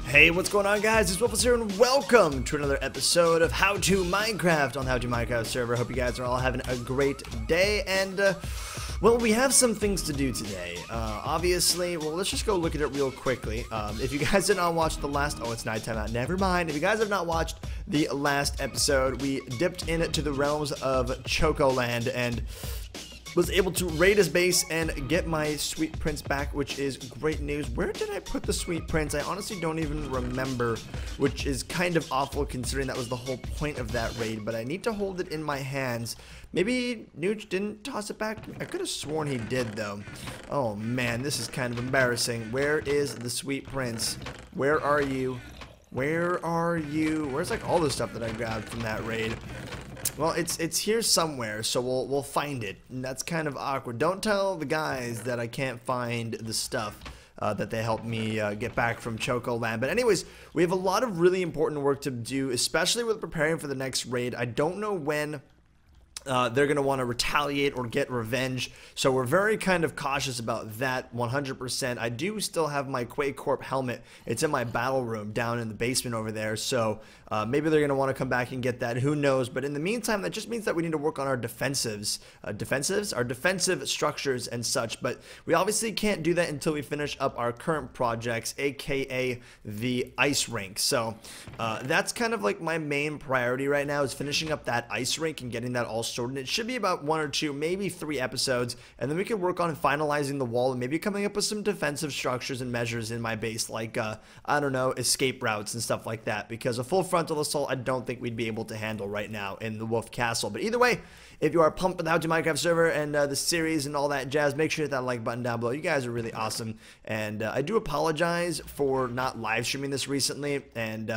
Hey, what's going on, guys? It's MrWoofless here, and welcome to another episode of How to Minecraft on the How to Minecraft server. Hope you guys are all having a great day, and well, we have some things to do today. Obviously, well, let's just go look at it real quickly. If you guys did not watch the last, oh, it's nighttime out. Never mind. If you guys have not watched the last episode, we dipped into the realms of Chocoland and was able to raid his base and get my sweet prince back, which is great news. Where did I put the sweet prince? I honestly don't even remember, which is kind of awful considering that was the whole point of that raid, but I need to hold it in my hands. Maybe Nooch didn't toss it back? I could have sworn he did, though. Oh man, this is kind of embarrassing. Where is the sweet prince? Where are you? Where are you? Where's like all the stuff that I grabbed from that raid? Well, it's here somewhere, so we'll find it. And that's kind of awkward. Don't tell the guys that I can't find the stuff that they helped me get back from Chocoland. But anyways, we have a lot of really important work to do, especially with preparing for the next raid. I don't know when they're going to want to retaliate or get revenge, so we're very kind of cautious about that 100%. I do still have my Quake Corp helmet. It's in my battle room down in the basement over there, so maybe they're going to want to come back and get that. Who knows? But in the meantime, that just means that we need to work on our defensives. Our defensive structures and such, but we obviously can't do that until we finish up our current projects, aka the ice rink. So that's kind of like my main priority right now, is finishing up that ice rink and getting that all sorted. It should be about 1 or 2, maybe 3 episodes, and then we can work on finalizing the wall and maybe coming up with some defensive structures and measures in my base, like I don't know, escape routes and stuff like that, because a full frontal assault I don't think we'd be able to handle right now in the Wolf Castle. But either way, if you are pumped with the How to Minecraft server and the series and all that jazz, make sure to hit that like button down below. You guys are really awesome, and I do apologize for not live streaming this recently, and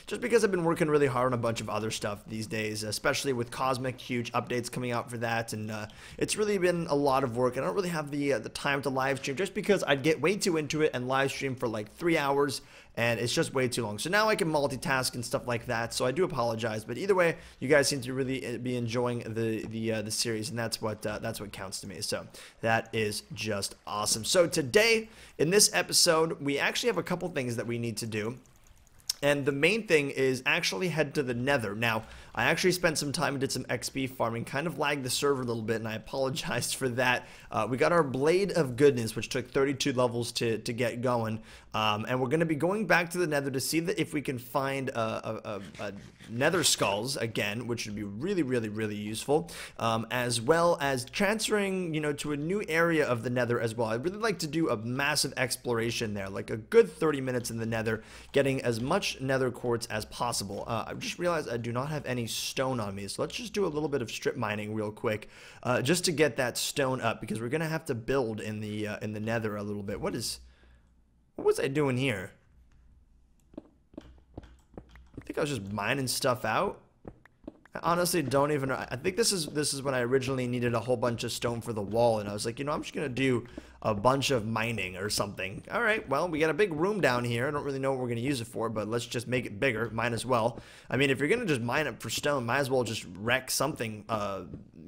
just because I've been working really hard on a bunch of other stuff these days, especially with Cosmic, huge updates coming out for that, and it's really been a lot of work. I don't really have the time to live stream, just because I'd get way too into it and live stream for like 3 hours, and it's just way too long. So now I can multitask and stuff like that, so I do apologize. But either way, you guys seem to really be enjoying the series, and that's what counts to me. So that is just awesome. So today in this episode, we actually have a couple things that we need to do. And the main thing is actually head to the Nether. Now, I actually spent some time and did some XP farming, kind of lagged the server a little bit, and I apologized for that. We got our Blade of Goodness, which took 32 levels to get going, and we're going to be going back to the Nether to see if we can find a Nether Skulls again, which would be really, really, really useful, as well as transferring, you know, to a new area of the Nether as well. I'd really like to do a massive exploration there, like a good 30 minutes in the Nether, getting as much Nether quartz as possible. I just realized I do not have any stone on me, so let's just do a little bit of strip mining real quick, just to get that stone up, because we're gonna have to build in the Nether a little bit. What was I doing here? I think I was just mining stuff out. I honestly don't even know. I think this is when I originally needed a whole bunch of stone for the wall, and I was like, you know, I'm just gonna do a bunch of mining or something. All right, well, we got a big room down here. I don't really know what we're gonna use it for, but let's just make it bigger. Might as well. I mean, if you're gonna just mine it for stone, might as well just wreck something,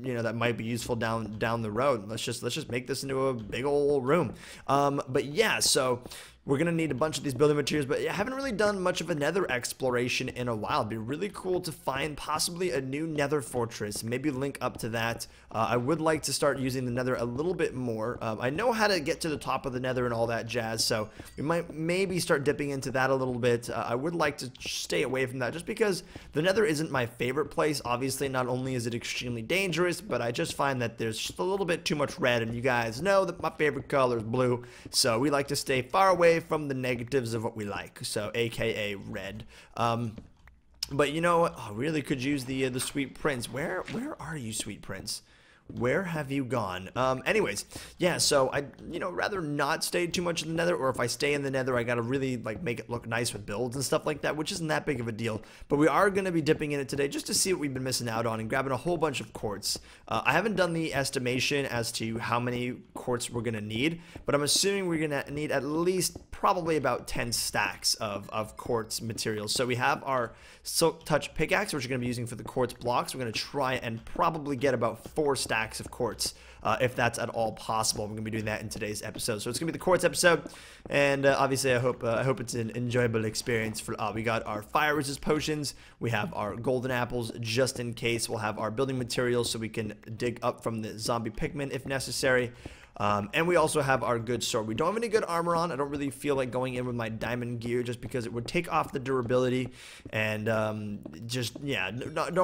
you know, that might be useful down the road. Let's just make this into a big old room. But yeah, so we're going to need a bunch of these building materials, but I haven't really done much of a Nether exploration in a while. It'd be really cool to find possibly a new Nether fortress, maybe link up to that. I would like to start using the Nether a little bit more. I know how to get to the top of the Nether and all that jazz, so we might maybe start dipping into that a little bit. I would like to stay away from that, just because the Nether isn't my favorite place. Obviously, not only is it extremely dangerous, but I just find that there's just a little bit too much red, and you guys know that my favorite color is blue, so we like to stay far away from the negatives of what we like, so aka red. But you know what? I really could use the sweet prince. Where are you, sweet prince? Where have you gone? Anyways, yeah, so I, you know, rather not stay too much in the Nether, or if I stay in the Nether, I gotta really, like, make it look nice with builds and stuff like that, which isn't that big of a deal. But we are gonna be dipping in it today just to see what we've been missing out on and grabbing a whole bunch of quartz. I haven't done the estimation as to how many quartz we're gonna need, but I'm assuming we're gonna need at least probably about 10 stacks of quartz materials. So we have our Silk Touch pickaxe, which we're gonna be using for the quartz blocks. We're gonna try and probably get about 4 stacks stacks of quartz, if that's at all possible. We're gonna be doing that in today's episode. So it's gonna be the quartz episode, and obviously I hope it's an enjoyable experience. For we got our fire resist potions, we have our golden apples just in case. We'll have our building materials so we can dig up from the zombie pigmen if necessary. And we also have our good sword. We don't have any good armor on. I don't really feel like going in with my diamond gear just because it would take off the durability. And don't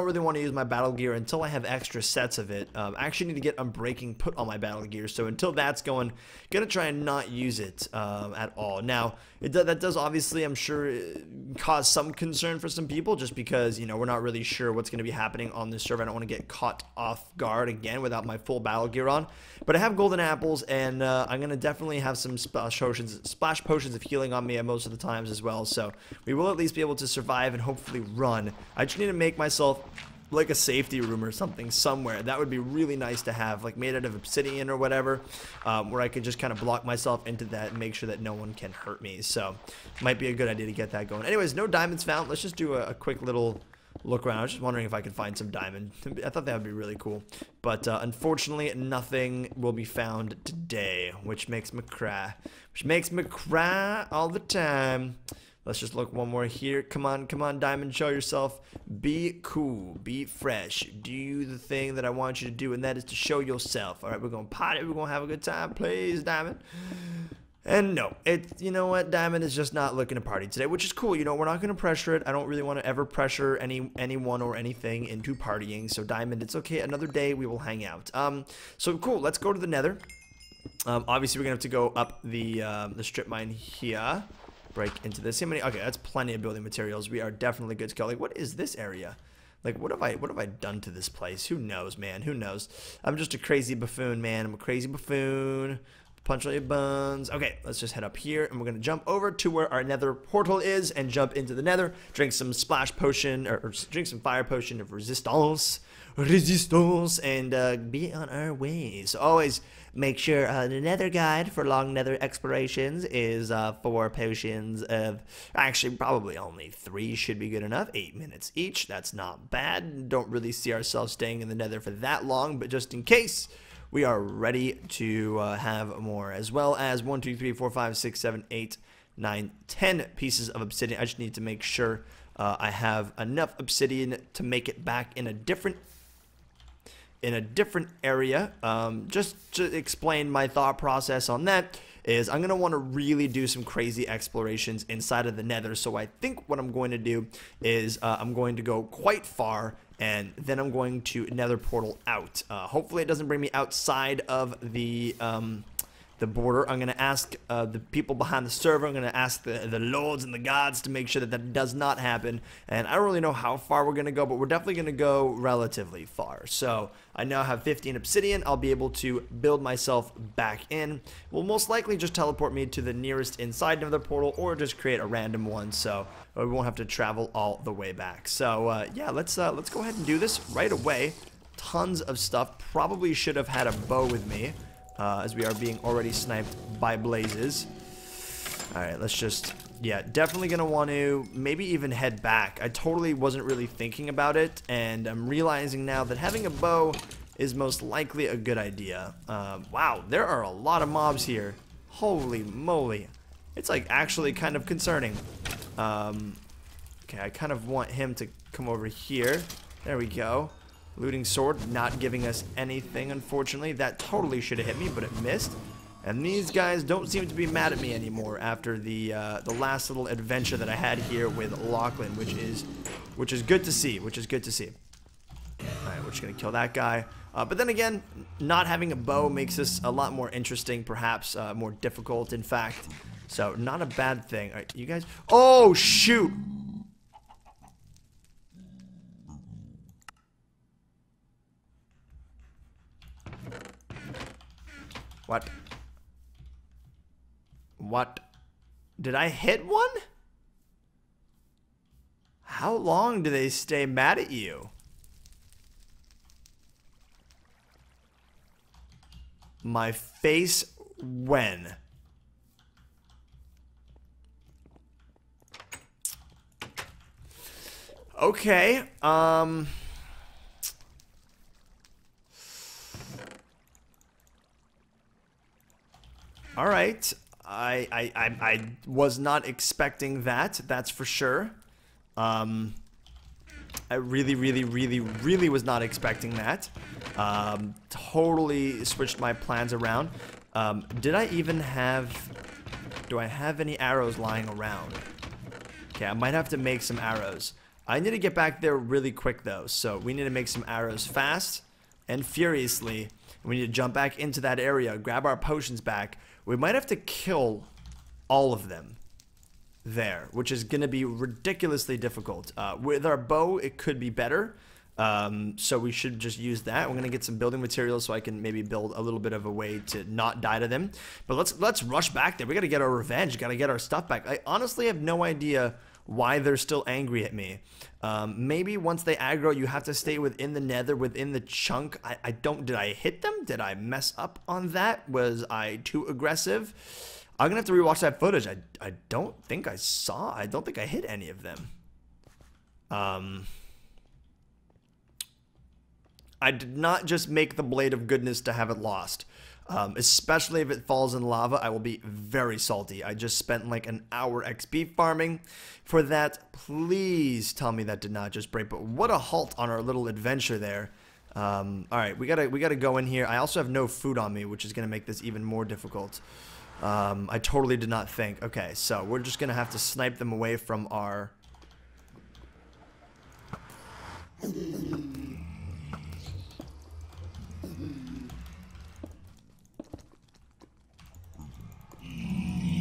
really want to use my battle gear until I have extra sets of it. I actually need to get unbreaking put on my battle gear. So until that's going, gonna try and not use it at all. Now, that does obviously, I'm sure, cause some concern for some people just because, you know, we're not really sure what's going to be happening on this server. I don't want to get caught off guard again without my full battle gear on. But I have golden apples, and I'm going to definitely have some splash potions of healing on me at most of the times as well. So we will at least be able to survive and hopefully run. I just need to make myself like a safety room or something somewhere. That would be really nice to have, like made out of obsidian or whatever, where I could just kind of block myself into that and make sure that no one can hurt me. So might be a good idea to get that going. Anyways, no diamonds found. Let's just do a quick little look around. I was just wondering if I could find some diamond. I thought that would be really cool, but unfortunately nothing will be found today, which makes me cry all the time. Let's just look one more here. Come on, Diamond, show yourself. Be cool, be fresh, do the thing that I want you to do, and that is to show yourself. All right, we're gonna party, we're gonna have a good time, please, Diamond. And no, you know what, Diamond is just not looking to party today, which is cool. You know, we're not gonna pressure it. I don't really want to ever pressure anyone or anything into partying. So Diamond, it's okay. Another day we will hang out. So cool. Let's go to the Nether. Obviously we're gonna have to go up the strip mine here. Break into this. Okay, that's plenty of building materials. We are definitely good to go. Like, what is this area? Like, what have I done to this place? Who knows, man? Who knows? I'm just a crazy buffoon, man. I'm a crazy buffoon. Punch all your buns. Okay, let's just head up here, and we're gonna jump over to where our Nether portal is and jump into the Nether. Drink some splash potion or drink some fire potion of resistance, and be on our way. So always make sure the Nether guide for long Nether explorations is 4 potions of, actually probably only 3 should be good enough. 8 minutes each. That's not bad. Don't really see ourselves staying in the Nether for that long, but just in case, we are ready to have more, as well as 1, 2, 3, 4, 5, 6, 7, 8, 9, 10 pieces of obsidian. I just need to make sure I have enough obsidian to make it back in a different area. Just to explain my thought process on that is I'm going to want to really do some crazy explorations inside of the Nether. So I think what I'm going to do is I'm going to go quite far, and then I'm going to Nether portal out. Hopefully it doesn't bring me outside of the border. I'm going to ask the people behind the server, I'm going to ask the lords and the gods to make sure that that does not happen. And I don't really know how far we're going to go, but we're definitely going to go relatively far. So I now have 15 obsidian. I'll be able to build myself back in. Will most likely just teleport me to the nearest inside of the portal, or just create a random one, so we won't have to travel all the way back. So yeah, let's go ahead and do this right away. Tons of stuff. Probably should have had a bow with me, as we are being already sniped by blazes. Alright, let's just, yeah, definitely gonna want to maybe even head back. I totally wasn't really thinking about it, and I'm realizing now that having a bow is most likely a good idea. Wow, there are a lot of mobs here. Holy moly. It's like actually kind of concerning. Okay, I kind of want him to come over here. There we go. Looting sword, not giving us anything, unfortunately. That totally should have hit me, but it missed. And these guys don't seem to be mad at me anymore after the last little adventure that I had here with Lachlan, which is good to see. Alright, we're just gonna kill that guy. But then again, not having a bow makes this a lot more interesting, perhaps more difficult, in fact. So not a bad thing. Alright, you guys. Oh shoot! What? What? Did I hit one? How long do they stay mad at you? My face when? Okay, All right. I was not expecting that. That's for sure. I really was not expecting that. Totally switched my plans around. Did I even have... Do I have any arrows lying around? Okay, I might have to make some arrows. I need to get back there really quick, though. So we need to make some arrows fast and furiously. We need to jump back into that area, grab our potions back. We might have to kill all of them there, which is going to be ridiculously difficult. With our bow, it could be better. So we should just use that. We're going to get some building materials so I can maybe build a little bit of a way to not die to them. But let's rush back there. We got to get our revenge. Got to get our stuff back. I honestly have no idea why they're still angry at me. Maybe once they aggro, you have to stay within the nether, within the chunk. Did I hit them? Did I mess up on that? Was I too aggressive? I'm gonna have to rewatch that footage. I don't think I don't think I hit any of them. I did not just make the blade of goodness to have it lost. Especially if it falls in lava, I will be very salty. I just spent like an hour XP farming for that. Please tell me that did not just break. But what a halt on our little adventure there. All right, we gotta go in here. I also have no food on me, which is gonna make this even more difficult. I totally did not think. Okay, so we're just gonna have to snipe them away from our...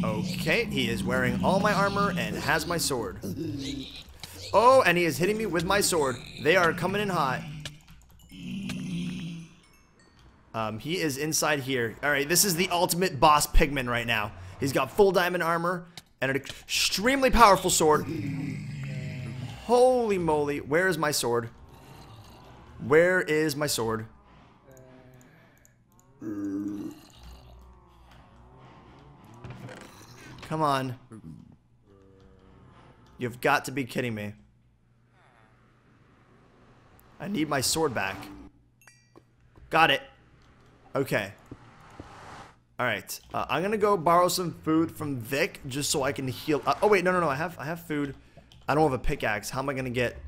Okay, he is wearing all my armor and has my sword. Oh, and he is hitting me with my sword. They are coming in hot. He is inside here. Alright, this is the ultimate boss Pigman right now. He's got full diamond armor and an extremely powerful sword. Holy moly, where is my sword? Where is my sword? Come on. You've got to be kidding me. I need my sword back. Got it. Okay. Alright. I'm gonna go borrow some food from Vic just so I can heal. Oh wait, no. I have food. I don't have a pickaxe. How am I gonna get...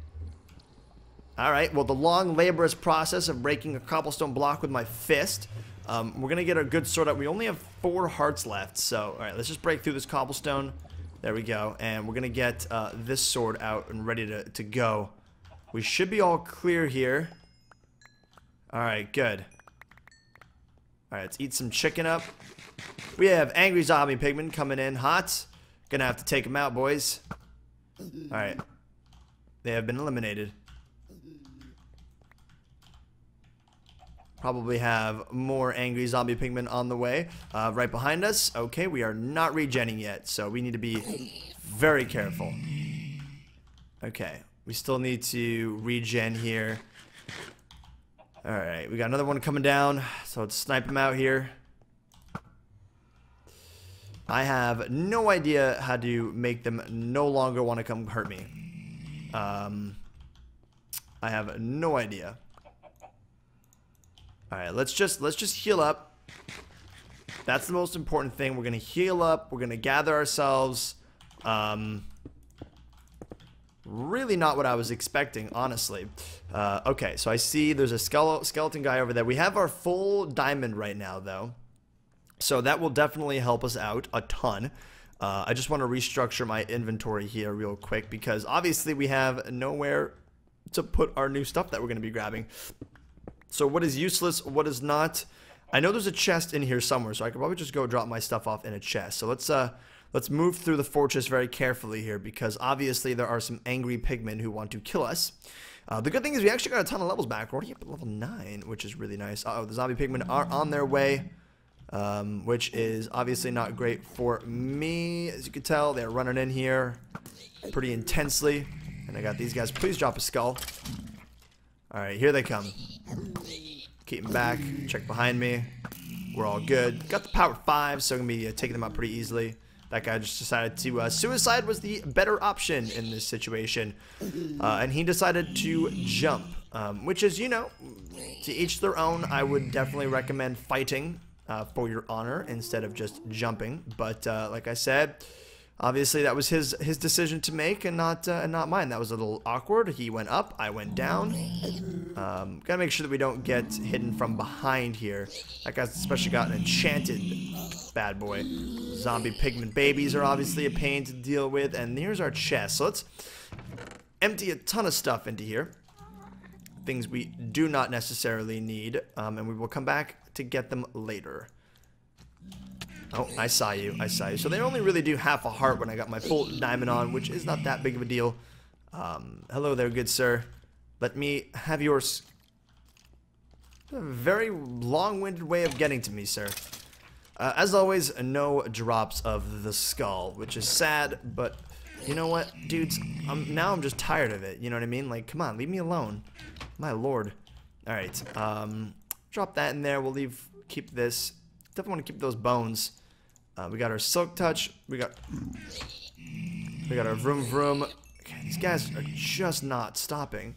Alright, well the long laborious process of breaking a cobblestone block with my fist. We're gonna get a good sword up. We only have 4 hearts left, so alright, let's just break through this cobblestone. There we go, and we're gonna get this sword out and ready to go. We should be all clear here. Alright, good. Alright, let's eat some chicken up. We have angry zombie pigmen coming in hot. Gonna have to take them out, boys. Alright. They have been eliminated. Probably have more angry zombie pigmen on the way. Right behind us. Okay, we are not regenning yet, so we need to be very careful. Okay, we still need to regen here. Alright, we got another one coming down, so let's snipe him out here. I have no idea how to make them no longer want to come hurt me. I have no idea. Alright, let's just heal up. That's the most important thing. We're gonna heal up. We're gonna gather ourselves. Really not what I was expecting, honestly. Okay, so I see there's a skeleton guy over there. We have our full diamond right now, though. So that will definitely help us out a ton. I just want to restructure my inventory here real quick because obviously we have nowhere to put our new stuff that we're going to be grabbing. So what is useless, what is not? I know there's a chest in here somewhere, so I could probably just go drop my stuff off in a chest. So let's move through the fortress very carefully here because obviously there are some angry pigmen who want to kill us. The good thing is we actually got a ton of levels back. We're already up at level 9, which is really nice. Uh-oh, the zombie pigmen are on their way, which is obviously not great for me. As you can tell, they're running in here pretty intensely. And I got these guys. Please drop a skull. Alright, here they come. Keep them back. Check behind me. We're all good. Got the power 5, so I'm going to be taking them out pretty easily. That guy just decided to... suicide was the better option in this situation. And he decided to jump. Which is, you know, to each their own. I would definitely recommend fighting for your honor instead of just jumping. But like I said, obviously that was his decision to make and not mine. That was a little awkward. He went up, I went down. Gotta make sure that we don't get hidden from behind here. That guy's especially got an enchanted bad boy. Zombie pigman babies are obviously a pain to deal with. And here's our chest. So let's empty a ton of stuff into here. Things we do not necessarily need. And we will come back to get them later. Oh, I saw you. I saw you. So they only really do half a heart when I got my full diamond on, which is not that big of a deal. Hello there, good sir. Let me have yours. A very long-winded way of getting to me, sir. As always, no drops of the skull, which is sad, but you know what, dudes? Now I'm just tired of it. You know what I mean? Like, come on, leave me alone. My lord. All right. Drop that in there. We'll keep this. Definitely want to keep those bones. We got our silk touch. We got our vroom vroom. Okay, these guys are just not stopping.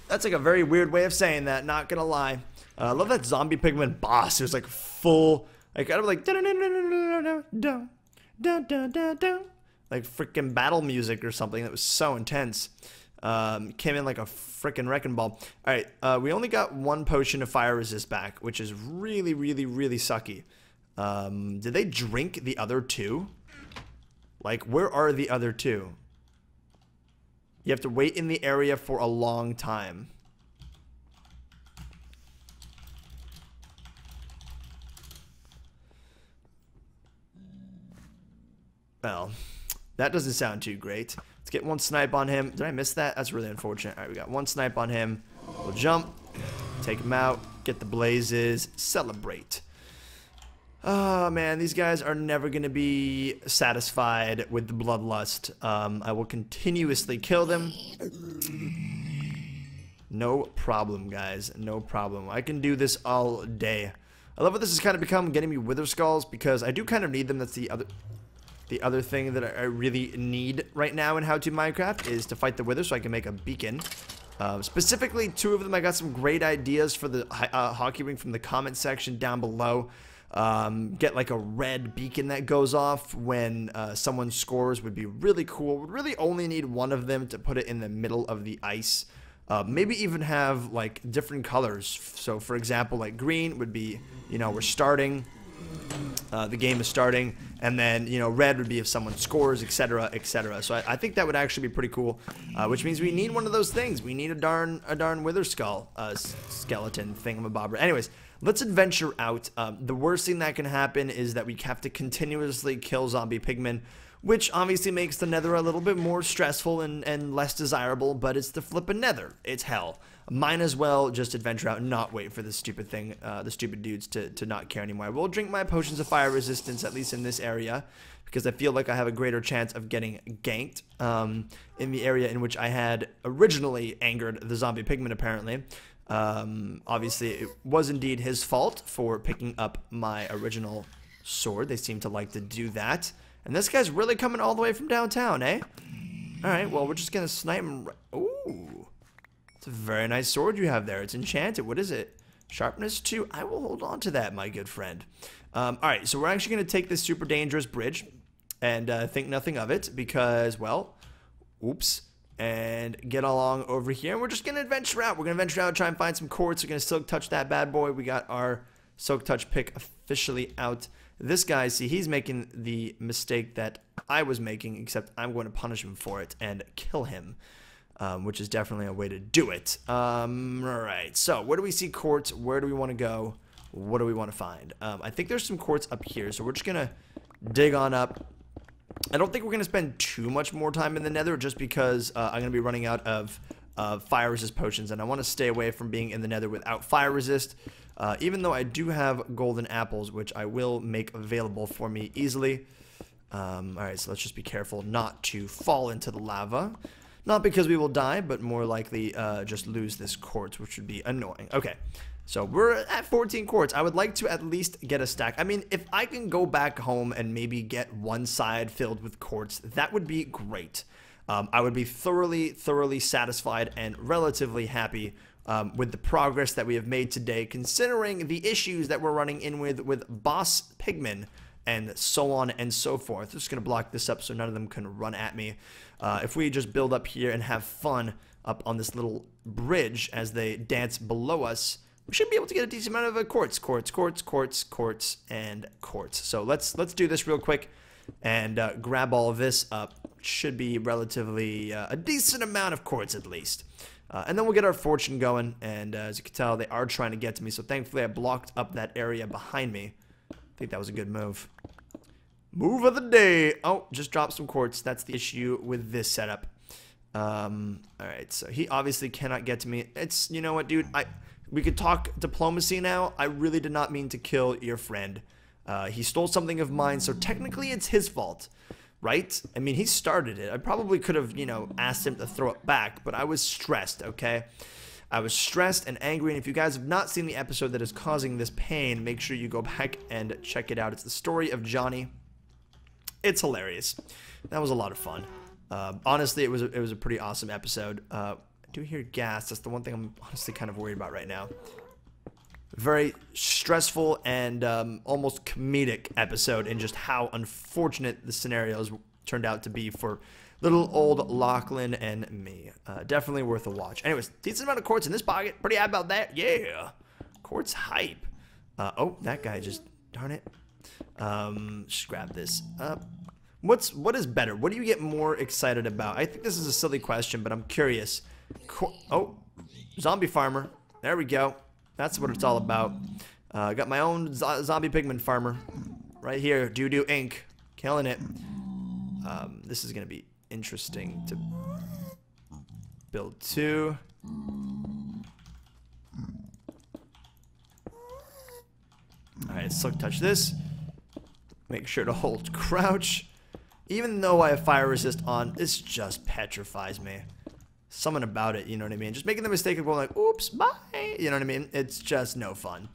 That's like a very weird way of saying that, not gonna lie. I love that zombie pigman boss. It was like full, like kind of like like freaking battle music or something that was so intense. Came in like a freaking wrecking ball. Alright, we only got one potion of fire resist back, which is really, really, really sucky. Did they drink the other two? Like, where are the other two? You have to wait in the area for a long time. Well, that doesn't sound too great. Let's get one snipe on him. Did I miss that? That's really unfortunate. All right, we got one snipe on him. We'll jump, take him out, get the blazes, celebrate. Oh, man, these guys are never going to be satisfied with the bloodlust. I will continuously kill them. No problem, guys. No problem. I can do this all day. I love what this has kind of become, getting me wither skulls, because I do kind of need them. That's the other thing that I really need right now in How to Minecraft is to fight the wither so I can make a beacon. Specifically, two of them, I got some great ideas for the hockey ring from the comment section down below. Get like a red beacon that goes off when someone scores would be really cool. Would really only need one of them to put it in the middle of the ice. Maybe even have like different colors. So for example, like green would be, you know, we're starting, the game is starting, and then, you know, red would be if someone scores, etc., etc. So I think that would actually be pretty cool, which means we need one of those things. We need a darn wither skull skeleton thingamabobber. Anyways, let's adventure out. The worst thing that can happen is that we have to continuously kill zombie pigmen, which obviously makes the nether a little bit more stressful and less desirable, but it's the flippin' nether. It's hell. Might as well just adventure out and not wait for this stupid thing, the stupid dudes to not care anymore. I will drink my potions of fire resistance, at least in this area, because I feel like I have a greater chance of getting ganked in the area in which I had originally angered the zombie pigman, apparently. Obviously, it was indeed his fault for picking up my original sword. They seem to like to do that. And this guy's really coming all the way from downtown, eh? Alright, well, we're just gonna snipe him. Ooh. It's a very nice sword you have there. It's enchanted. What is it? Sharpness 2. I will hold on to that, my good friend. Alright, so we're actually gonna take this super dangerous bridge and think nothing of it because, well, oops. And get along over here. And we're just gonna adventure out. We're gonna venture out, try and find some quartz. We're gonna silk touch that bad boy. We got our silk touch pick officially out. This guy, see, he's making the mistake that I was making, except I'm going to punish him for it and kill him, which is definitely a way to do it. Alright, so where do we see quartz? Where do we want to go? What do we want to find? I think there's some quartz up here, so we're just gonna dig on up. I don't think we're going to spend too much more time in the nether just because I'm going to be running out of fire resist potions, and I want to stay away from being in the nether without fire resist, even though I do have golden apples, which I will make available for me easily. Alright, so let's just be careful not to fall into the lava. Not because we will die, but more likely just lose this quartz, which would be annoying. Okay. So we're at 14 quartz. I would like to at least get a stack. I mean, if I can go back home and maybe get one side filled with quartz, that would be great. I would be thoroughly satisfied and relatively happy with the progress that we have made today, considering the issues that we're running in with Boss Pigman and so on and so forth. Just going to block this up so none of them can run at me. If we just build up here and have fun up on this little bridge as they dance below us, we should be able to get a decent amount of quartz, and quartz. So let's do this real quick and grab all of this up. Should be relatively a decent amount of quartz at least. And then we'll get our fortune going, and as you can tell, they are trying to get to me, so thankfully I blocked up that area behind me. I think that was a good move. Move of the day! Oh, just dropped some quartz. That's the issue with this setup. Alright, so he obviously cannot get to me. It's, you know what, dude, we could talk diplomacy now. I really did not mean to kill your friend. He stole something of mine, so technically it's his fault. Right? I mean, he started it. I probably could have, you know, asked him to throw it back, but I was stressed, okay? I was stressed and angry, and if you guys have not seen the episode that is causing this pain, make sure you go back and check it out. It's the story of Johnny. It's hilarious. That was a lot of fun. Honestly, it was a pretty awesome episode. I do hear gas. That's the one thing I'm honestly kind of worried about right now. Very stressful and almost comedic episode in just how unfortunate the scenarios turned out to be for little old Lachlan and me. Definitely worth a watch. Anyways, decent amount of quartz in this pocket. Pretty happy about that. Yeah. Quartz hype. Oh, that guy just, darn it. Just grab this up. What is better? What do you get more excited about? I think this is a silly question, but I'm curious. Oh, zombie farmer. There we go. That's what it's all about. Got my own zombie pigman farmer right here. Doo-Doo Inc. Killing it. This is going to be interesting to build two. Alright, silk touch this. Make sure to hold crouch. Even though I have fire resist on, this just petrifies me. Something about it, you know what I mean? Just making the mistake of going like, oops, bye. You know what I mean? It's just no fun.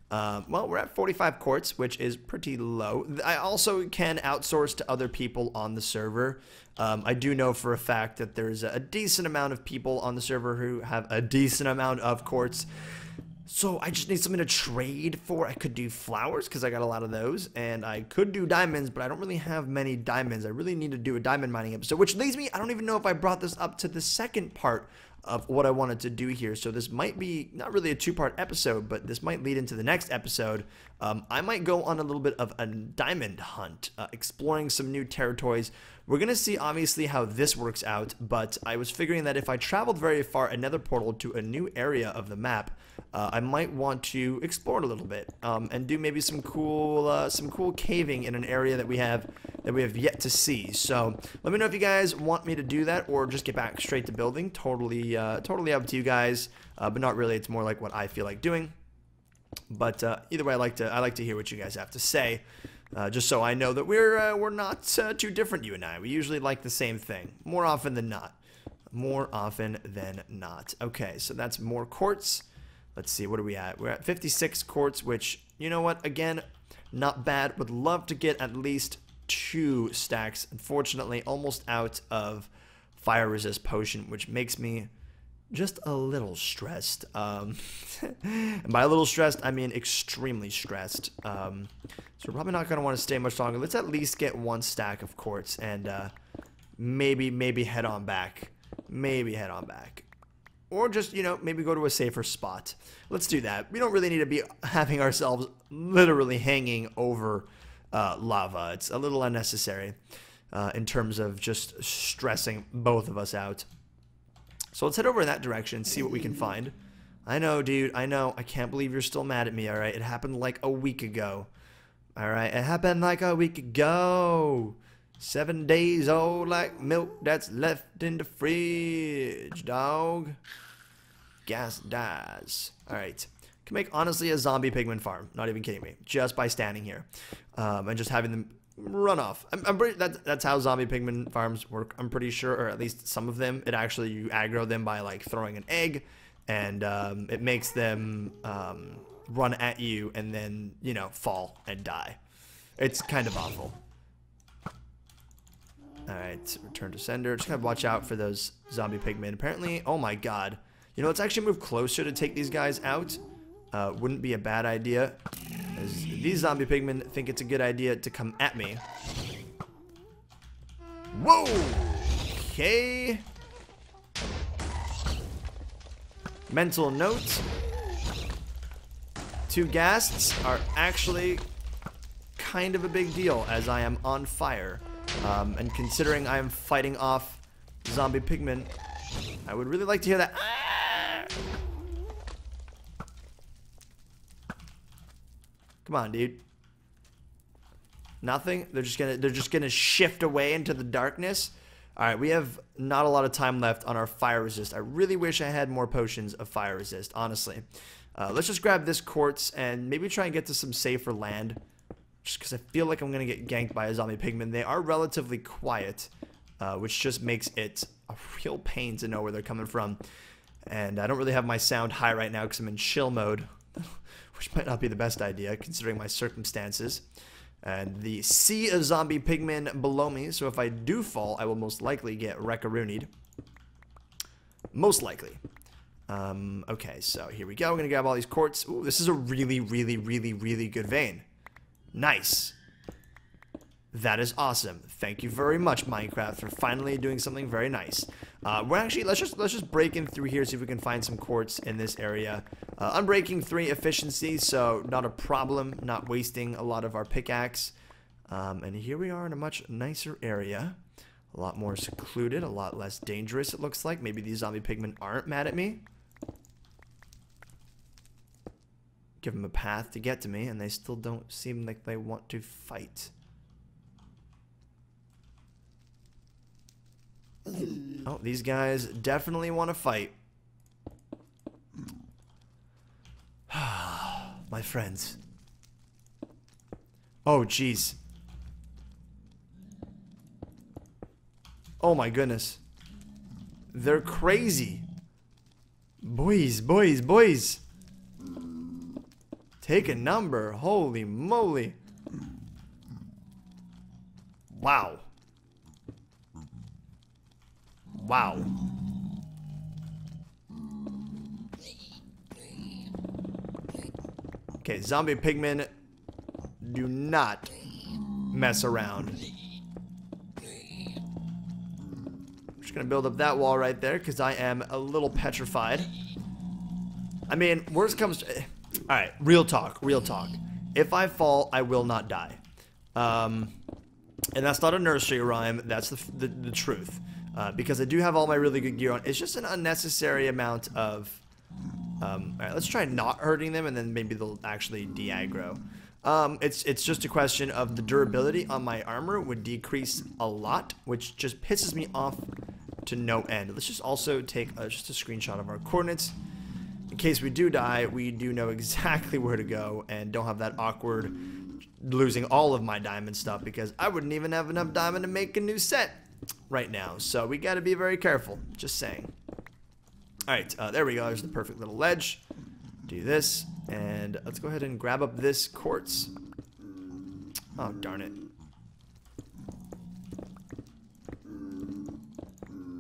Well, we're at 45 quartz, which is pretty low. I also can outsource to other people on the server. I do know for a fact that there's a decent amount of people on the server who have a decent amount of quartz. So I just need something to trade for. I could do flowers because I got a lot of those, and I could do diamonds, but I don't really have many diamonds. I really need to do a diamond mining episode, which leads me, I don't even know if I brought this up to the second part of what I wanted to do here. So this might be not really a two-part episode, but this might lead into the next episode. I might go on a little bit of a diamond hunt, exploring some new territories. We're going to see, obviously, how this works out, but I was figuring that if I traveled very far, another portal to a new area of the map, I might want to explore it a little bit and do maybe some cool caving in an area that we have yet to see. So let me know if you guys want me to do that or just get back straight to building. Totally up to you guys, but not really. It's more like what I feel like doing. But either way, I like to hear what you guys have to say, just so I know that we're not too different. You and I, we usually like the same thing more often than not. More often than not. Okay, so that's more quartz. Let's see, what are we at? We're at 56 quartz, which, you know what, again, not bad. Would love to get at least 2 stacks. Unfortunately, almost out of fire resist potion, which makes me just a little stressed. And by a little stressed, I mean extremely stressed. So we're probably not going to want to stay much longer. Let's at least get 1 stack of quartz and maybe head on back. Maybe head on back. Or just, you know, maybe go to a safer spot. Let's do that. We don't really need to be having ourselves literally hanging over lava. It's a little unnecessary in terms of just stressing both of us out. So let's head over in that direction and see what we can find. I know, dude. I know. I can't believe you're still mad at me, all right? It happened like a week ago. All right? It happened like a week ago. 7 days old like milk that's left in the fridge, dog. Gas dies. Alright. Can make, honestly, a zombie pigman farm. Not even kidding me. Just by standing here. And just having them run off. That's how zombie pigman farms work, I'm pretty sure. Or at least some of them. It actually, you aggro them by, like, throwing an egg. And it makes them run at you and then, you know, fall and die. It's kind of awful. Alright, return to sender. Just gotta watch out for those zombie pigmen. Apparently, oh my god. You know, let's actually move closer to take these guys out. Wouldn't be a bad idea. As these zombie pigmen think it's a good idea to come at me. Whoa! Okay. Mental note. 2 ghasts are actually kind of a big deal as I am on fire. And considering I am fighting off zombie pigmen, I would really like to hear that. Ah! Come on, dude. Nothing? They're just gonna shift away into the darkness. Alright, we have not a lot of time left on our fire resist. I really wish I had more potions of fire resist, honestly. Let's just grab this quartz and maybe try and get to some safer land. Just because I feel like I'm going to get ganked by a zombie pigman. They are relatively quiet, which just makes it a real pain to know where they're coming from. And I don't really have my sound high right now because I'm in chill mode, which might not be the best idea considering my circumstances. And the sea of zombie pigmen below me, so if I do fall, I will most likely get wreck-a-roonied. Most likely. Okay, so here we go. We're going to grab all these quartz. Ooh, this is a really, really, really, really good vein. Nice. That is awesome. Thank you very much, Minecraft, for finally doing something very nice. We're actually let's just break in through here, see if we can find some quartz in this area. Unbreaking 3 efficiency, so not a problem. Not wasting a lot of our pickaxe. And here we are in a much nicer area, a lot more secluded, a lot less dangerous. It looks like maybe these zombie pigmen aren't mad at me. Give them a path to get to me, and they still don't seem like they want to fight. Oh, these guys definitely want to fight. My friends. Oh, jeez. Oh, my goodness. They're crazy. Boys, boys, boys. Take a number. Holy moly. Wow. Wow. Okay, zombie pigmen do not mess around. I'm just gonna build up that wall right there because I am a little petrified. I mean, worst comes to... Alright, real talk, real talk. If I fall, I will not die. And that's not a nursery rhyme, that's the truth. Because I do have all my really good gear on. It's just an unnecessary amount of... Alright, let's try not hurting them, and then maybe they'll actually de-aggro. It's just a question of the durability on my armor would decrease a lot, which just pisses me off to no end. Let's just also take just a screenshot of our coordinates. In case we do die, we do know exactly where to go and don't have that awkward losing all of my diamond stuff, because I wouldn't even have enough diamond to make a new set right now. So we got to be very careful. Just saying. Alright, there we go. There's the perfect little ledge. Do this, and let's go ahead and grab up this quartz. Oh, darn it.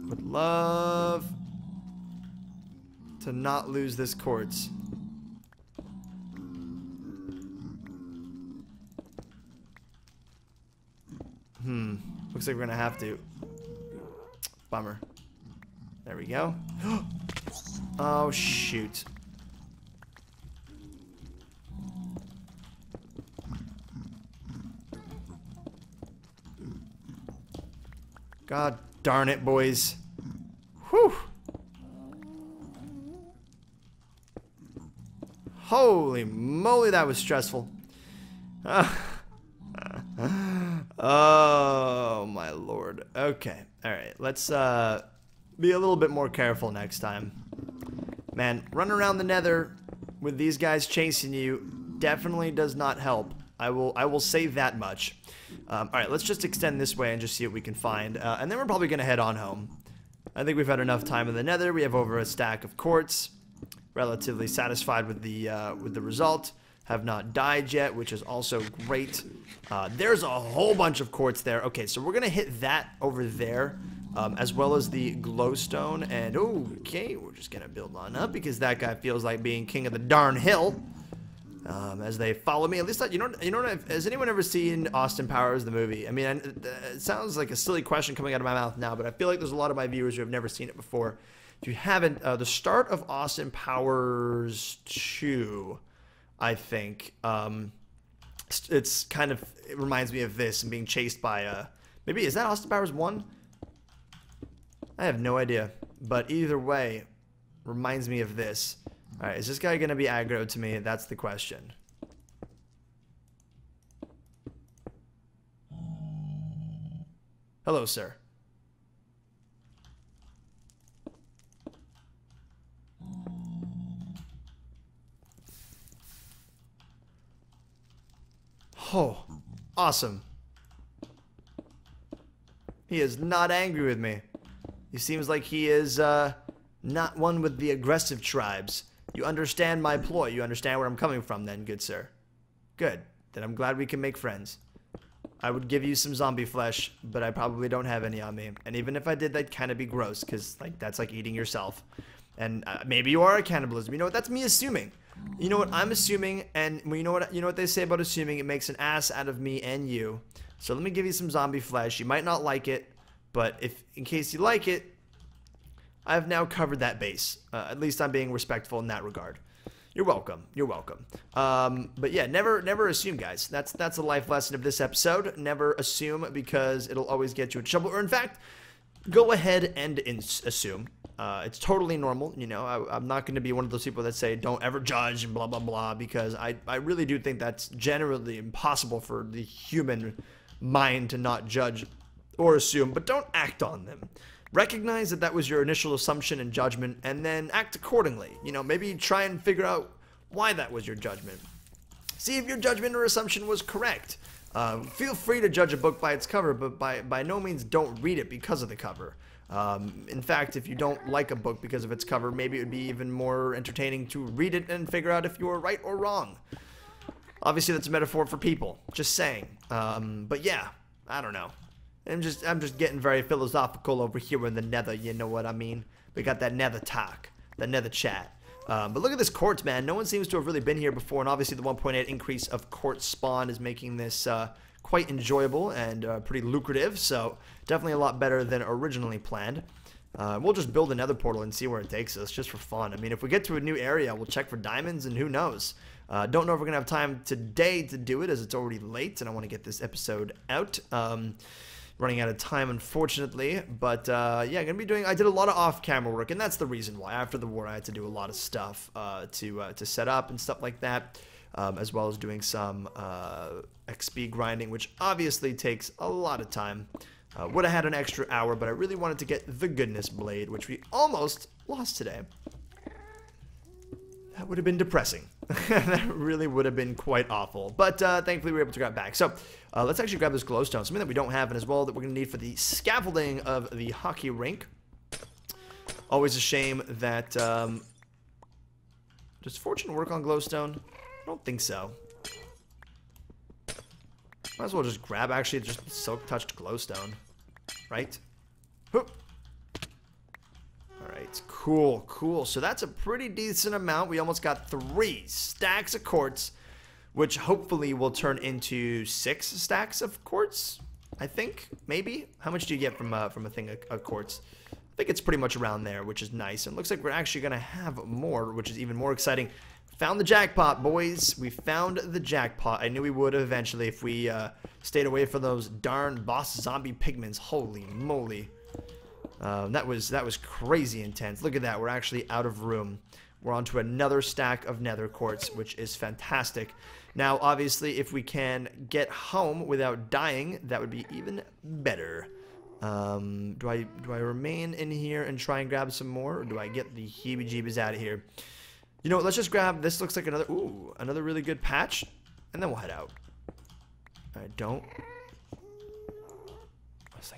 Would love to not lose this quartz. Looks like we're gonna have to. Bummer. There we go. Oh, shoot. God darn it, boys. Whew. Holy moly, that was stressful. Oh, my lord. Okay. Alright, let's be a little bit more careful next time. Man, run around the Nether with these guys chasing you definitely does not help. I will say that much. Alright, let's just extend this way and just see what we can find. And then we're probably going to head on home. I think we've had enough time in the Nether. We have over a stack of quartz. Relatively satisfied with the result. have not died yet, which is also great. There's a whole bunch of quartz there. Okay, so we're going to hit that over there, as well as the glowstone. And, okay, we're just going to build on up because that guy feels like being king of the darn hill. As they follow me, at least has anyone ever seen Austin Powers, the movie? I mean, it sounds like a silly question coming out of my mouth now, but I feel like there's a lot of my viewers who have never seen it before. If you haven't, the start of Austin Powers 2, I think, it reminds me of this and being chased by, maybe, is that Austin Powers 1? I have no idea, but either way, reminds me of this. Alright, is this guy going to be aggro to me? That's the question. Hello, sir. Oh, awesome. He is not angry with me. He seems like he is, not one with the aggressive tribes. You understand my ploy. You understand where I'm coming from then, good sir. Good. Then I'm glad we can make friends. I would give you some zombie flesh, but I probably don't have any on me. And even if I did, that'd kind of be gross, because like that's like eating yourself. And maybe you are a cannibalism. You know what? That's me assuming. You know what? I'm assuming, and you know what they say about assuming? It makes an ass out of me and you. So let me give you some zombie flesh. You might not like it, but in case you like it, I've now covered that base. At least I'm being respectful in that regard. You're welcome. You're welcome. But yeah, never assume, guys. That's a life lesson of this episode. Never assume, because it'll always get you in trouble. Or in fact, go ahead and assume. It's totally normal. You know, I'm not going to be one of those people that say don't ever judge and blah blah blah, because I really do think that's generally impossible for the human mind to not judge or assume. But don't act on them. Recognize that was your initial assumption and judgment, and then act accordingly. You know, maybe try and figure out why that was your judgment. See if your judgment or assumption was correct. Feel free to judge a book by its cover, but by no means don't read it because of the cover. In fact, if you don't like a book because of its cover, maybe it would be even more entertaining to read it and figure out if you were right or wrong. Obviously, that's a metaphor for people. Just saying. But yeah, I don't know. I'm just getting very philosophical over here in the Nether, you know what I mean? We got that Nether talk, that Nether chat. But look at this quartz, man. No one seems to have really been here before, and obviously the 1.8 increase of quartz spawn is making this quite enjoyable and pretty lucrative, so definitely a lot better than originally planned. We'll just build a Nether portal and see where it takes us, just for fun. I mean, if we get to a new area, we'll check for diamonds, and who knows? Don't know if we're going to have time today to do it, as it's already late, and I want to get this episode out. Running out of time, unfortunately, but yeah, gonna be doing. I did a lot of off-camera work, and that's the reason why. After the war, I had to do a lot of stuff to set up and stuff like that, as well as doing some XP grinding, which obviously takes a lot of time. Would have had an extra hour, but I really wanted to get the goodness blade, which we almost lost today. That would have been depressing. That really would have been quite awful. But thankfully we were able to grab back. So let's actually grab this glowstone, something that we don't have, and as well that we're going to need for the scaffolding of the hockey rink. Always a shame that... does fortune work on glowstone? I don't think so. Might as well just grab, actually, just silk-touched glowstone. Right? Hoop. Alright, cool. So that's a pretty decent amount. We almost got 3 stacks of quartz, which hopefully will turn into 6 stacks of quartz, I think, maybe. How much do you get from a thing of quartz? I think it's pretty much around there, which is nice. And it looks like we're actually going to have more, which is even more exciting. Found the jackpot, boys. We found the jackpot. I knew we would eventually if we stayed away from those darn boss zombie pigments. Holy moly. That was crazy intense. Look at that. We're actually out of room. We're on to another stack of nether quartz, which is fantastic. Now, obviously, if we can get home without dying, that would be even better. Do I remain in here and try and grab some more, or do I get the heebie-jeebies out of here? You know what, let's just grab, this looks like another really good patch, and then we'll head out. Alright,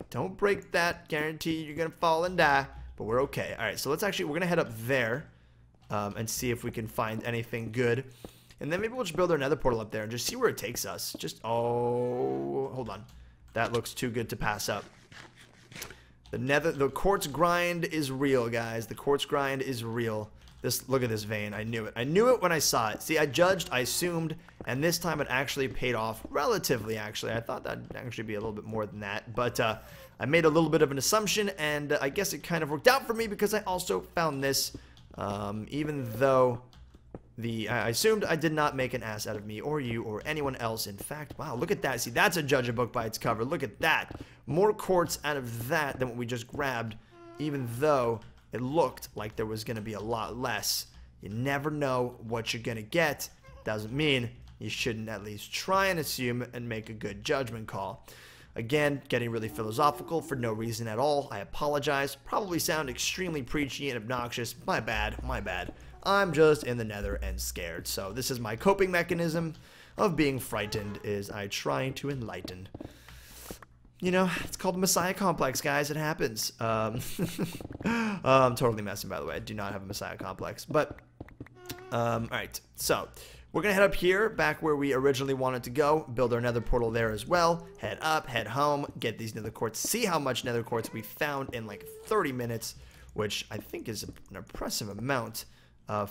don't break that, guarantee you're gonna fall and die, but we're okay. Alright, so we're gonna head up there, and see if we can find anything good. And then maybe we'll just build our nether portal up there and just see where it takes us. Just, oh, hold on. That looks too good to pass up. The quartz grind is real, guys. The quartz grind is real. Look at this vein. I knew it. I knew it when I saw it. See, I judged, I assumed, and this time it actually paid off relatively, actually. I thought that'd actually be a little bit more than that, but I made a little bit of an assumption, and I guess it kind of worked out for me because I also found this, even though I assumed I did not make an ass out of me or you or anyone else. In fact, wow, look at that. See, that's a judge a book by its cover. Look at that. More quartz out of that than what we just grabbed, even though it looked like there was going to be a lot less. You never know what you're going to get. Doesn't mean you shouldn't at least try and assume and make a good judgment call. Again, getting really philosophical for no reason at all. I apologize. Probably sound extremely preachy and obnoxious. My bad, my bad. I'm just in the nether and scared. So this is my coping mechanism of being frightened, is I try to enlighten. You know, it's called the Messiah complex, guys. It happens. I'm totally messing, by the way. I do not have a Messiah complex. But, alright. So, we're going to head up here, back where we originally wanted to go. Build our nether portal there as well. Head up, head home, get these nether quartz. See how much nether quartz we found in like 30 minutes, which I think is an impressive amount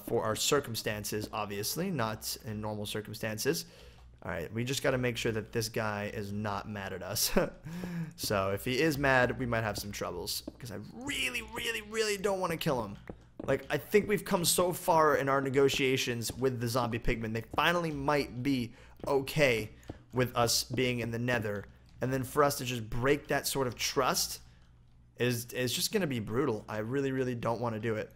for our circumstances, obviously. Not in normal circumstances. Alright, we just got to make sure that this guy is not mad at us. So, if he is mad, we might have some troubles. Because I really, really, really don't want to kill him. Like, I think we've come so far in our negotiations with the zombie pigmen. They finally might be okay with us being in the nether. And then for us to just break that sort of trust is just going to be brutal. I really, really don't want to do it.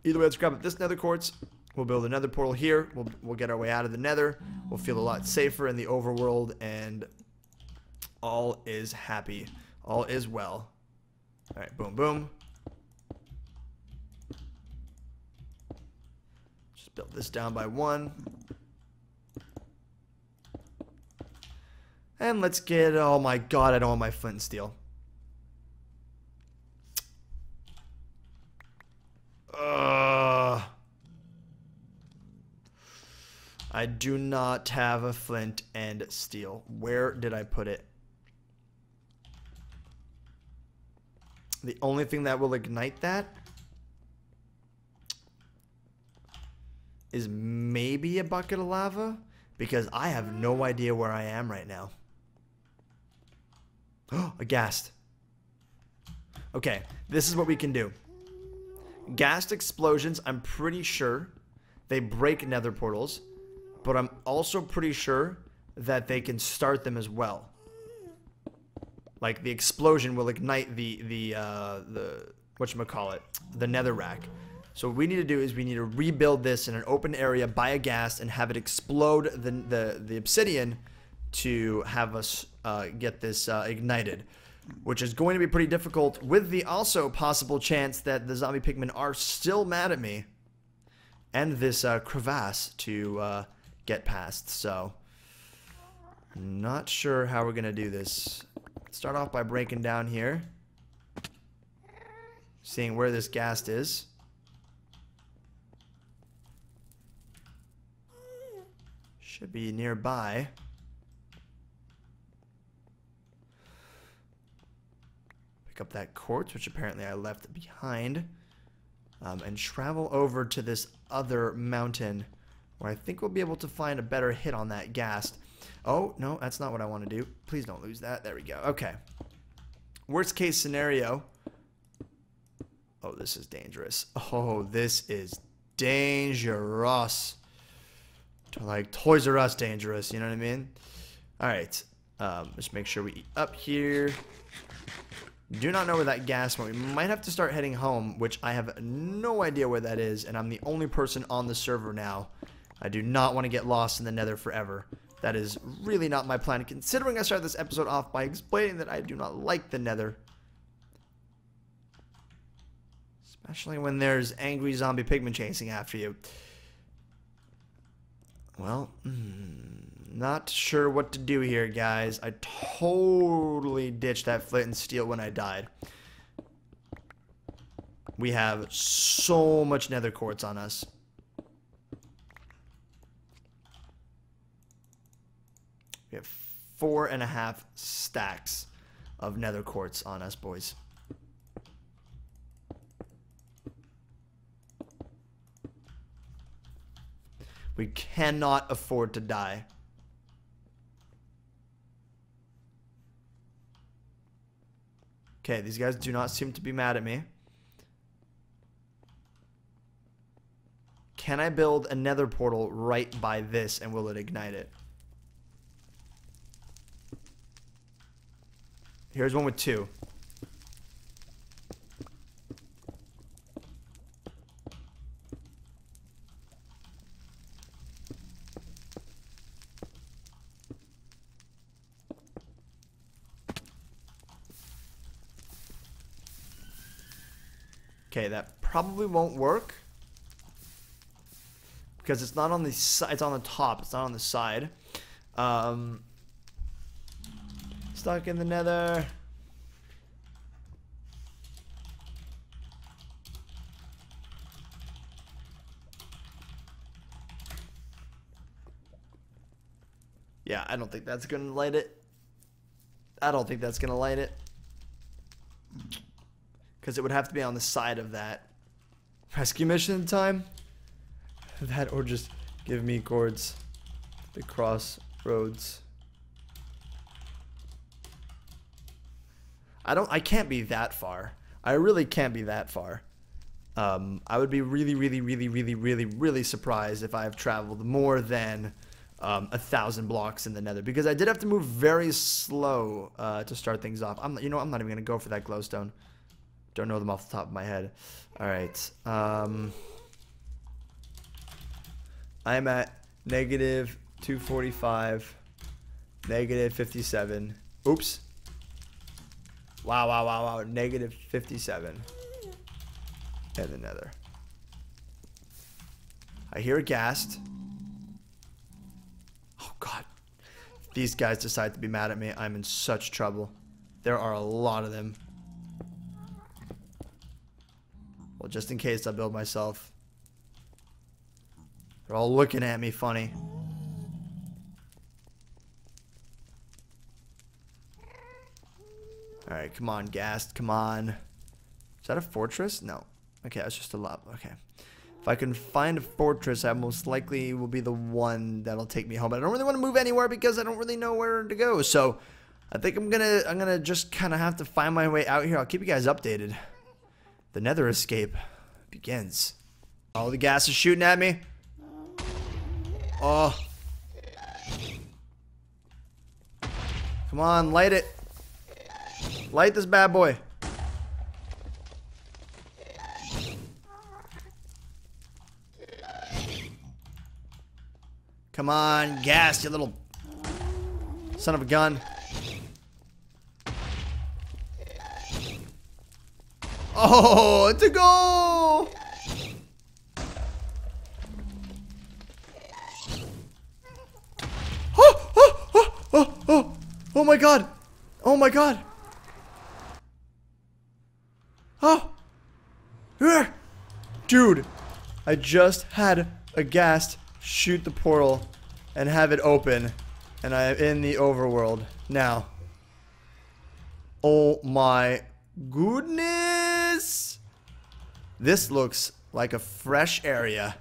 Either way, let's grab up this nether quartz. We'll build another portal here. We'll get our way out of the nether. We'll feel a lot safer in the overworld, and all is happy. All is well. Alright, boom, boom. Just build this down by 1. And let's get, oh my god, I don't want my flint and steel. I do not have a flint and steel. Where did I put it? The only thing that will ignite that is maybe a bucket of lava, because I have no idea where I am right now. Oh, a ghast. Okay, this is what we can do. Ghast explosions, I'm pretty sure they break nether portals. But I'm also pretty sure that they can start them as well. Like, the explosion will ignite the whatchamacallit, the nether rack. So what we need to do is we need to rebuild this in an open area by a ghast and have it explode the obsidian to have us get this ignited. Which is going to be pretty difficult, with the also possible chance that the zombie pigmen are still mad at me. And this crevasse to get past, so not sure how we're gonna do this. Start off by breaking down here, seeing where this ghast is. Should be nearby. Pick up that quartz, which apparently I left behind, and travel over to this other mountain, where I think we'll be able to find a better hit on that ghast. Oh, no, that's not what I want to do. Please don't lose that. There we go. Okay. Worst case scenario. Oh, this is dangerous. Oh, this is dangerous. Like Toys R Us dangerous, you know what I mean? Alright. Let's make sure we eat up here. Do not know where that ghast went. We might have to start heading home, which I have no idea where that is, and I'm the only person on the server now. I do not want to get lost in the nether forever. That is really not my plan, considering I started this episode off by explaining that I do not like the nether. Especially when there's angry zombie pigmen chasing after you. Well, not sure what to do here, guys. I totally ditched that flint and steel when I died. We have so much nether quartz on us. We have 4.5 stacks of nether quartz on us, boys. We cannot afford to die. Okay, these guys do not seem to be mad at me. Can I build a nether portal right by this, and will it ignite it? Here's one with 2. Okay, that probably won't work because it's not on the side. It's on the top. It's not on the side. Stuck in the nether. Yeah, I don't think that's gonna light it. I don't think that's gonna light it. Because it would have to be on the side of that. Rescue mission time? That or just give me cords. The crossroads. I can't be that far. I really can't be that far. I would be really surprised if I've traveled more than 1,000 blocks in the nether. Because I did have to move very slow to start things off. I'm not even going to go for that glowstone. Don't know them off the top of my head. Alright. I'm at negative 245. Negative 57. Oops. Wow. Negative 57. And the nether. I hear a ghast. Oh, God. If these guys decide to be mad at me, I'm in such trouble. There are a lot of them. Well, just in case, I'll build myself. They're all looking at me funny. Alright, come on, Ghast. Come on. Is that a fortress? No. Okay, that's just a lava. Okay. If I can find a fortress, I most likely will be the one that'll take me home. But I don't really want to move anywhere because I don't really know where to go. So, I think I'm gonna just kind of have to find my way out here. I'll keep you guys updated. The nether escape begins. All the gas is shooting at me. Oh. Come on, light it. Light this bad boy. Come on, gas, you little son of a gun. Oh, it's a goal! Oh my god! Oh my god! Oh! Dude, I just had a ghast shoot the portal and have it open, and I am in the overworld now. Oh my goodness! This looks like a fresh area.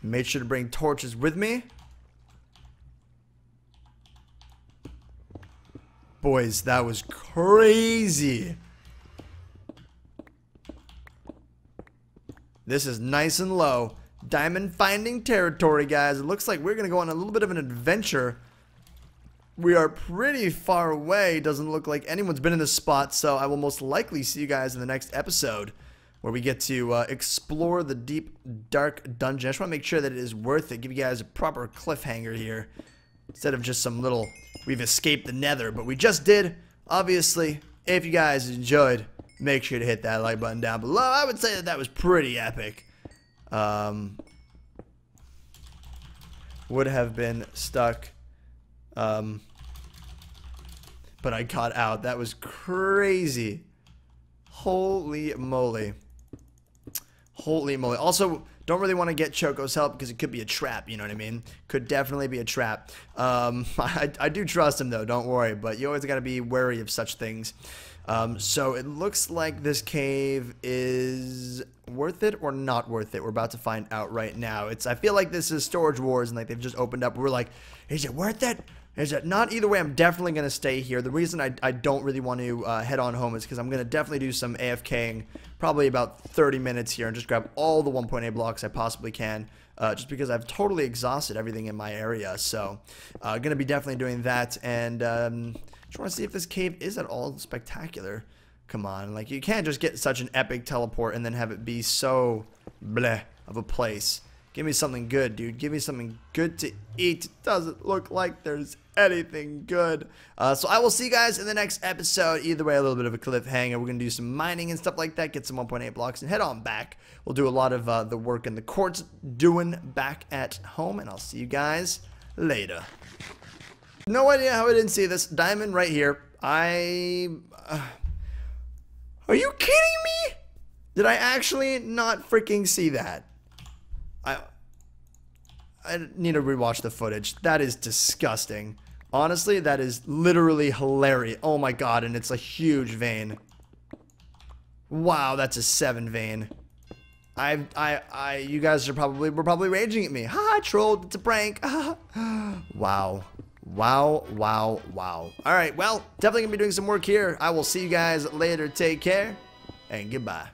Made sure to bring torches with me. Boys, that was crazy. This is nice and low. Diamond finding territory, guys. It looks like we're gonna go on a little bit of an adventure. We are pretty far away. Doesn't look like anyone's been in this spot, so I will most likely see you guys in the next episode where we get to explore the deep, dark dungeon. I just want to make sure that it is worth it. Give you guys a proper cliffhanger here instead of just some little, we've escaped the nether, but we just did. Obviously, if you guys enjoyed, make sure to hit that like button down below. I would say that that was pretty epic. Would have been stuck. But I got out. That was crazy. Holy moly. Holy moly. Also, Don't really want to get Choco's help because it could be a trap, you know what I mean? Could definitely be a trap. I do trust him though, don't worry, but you always got to be wary of such things. So it looks like this cave is worth it or not worth it. We're about to find out right now. I feel like this is Storage Wars and like they've just opened up. We're like, is it worth it? Is it not? Either way, I'm definitely going to stay here. The reason I don't really want to head on home is because I'm going to definitely do some AFKing, probably about 30 minutes here, and just grab all the 1.8 blocks I possibly can, just because I've totally exhausted everything in my area. So, going to be definitely doing that, and just want to see if this cave is at all spectacular. Come on, like, you can't just get such an epic teleport and then have it be so bleh of a place. Give me something good, dude. Give me something good to eat. It doesn't look like there's anything good. So I will see you guys in the next episode. Either way, a little bit of a cliffhanger. We're going to do some mining and stuff like that. Get some 1.8 blocks and head on back. We'll do a lot of the work in the Quartz doing back at home. And I'll see you guys later. No idea how I didn't see this. Diamond right here. Are you kidding me? Did I actually not freaking see that? I need to rewatch the footage. That is disgusting. Honestly, that is literally hilarious. Oh my god, and it's a huge vein. Wow, that's a 7 vein. You guys were probably raging at me. Ha, I trolled. It's a prank. Wow. Wow, wow, wow. Alright, well, definitely gonna be doing some work here. I will see you guys later. Take care, and goodbye.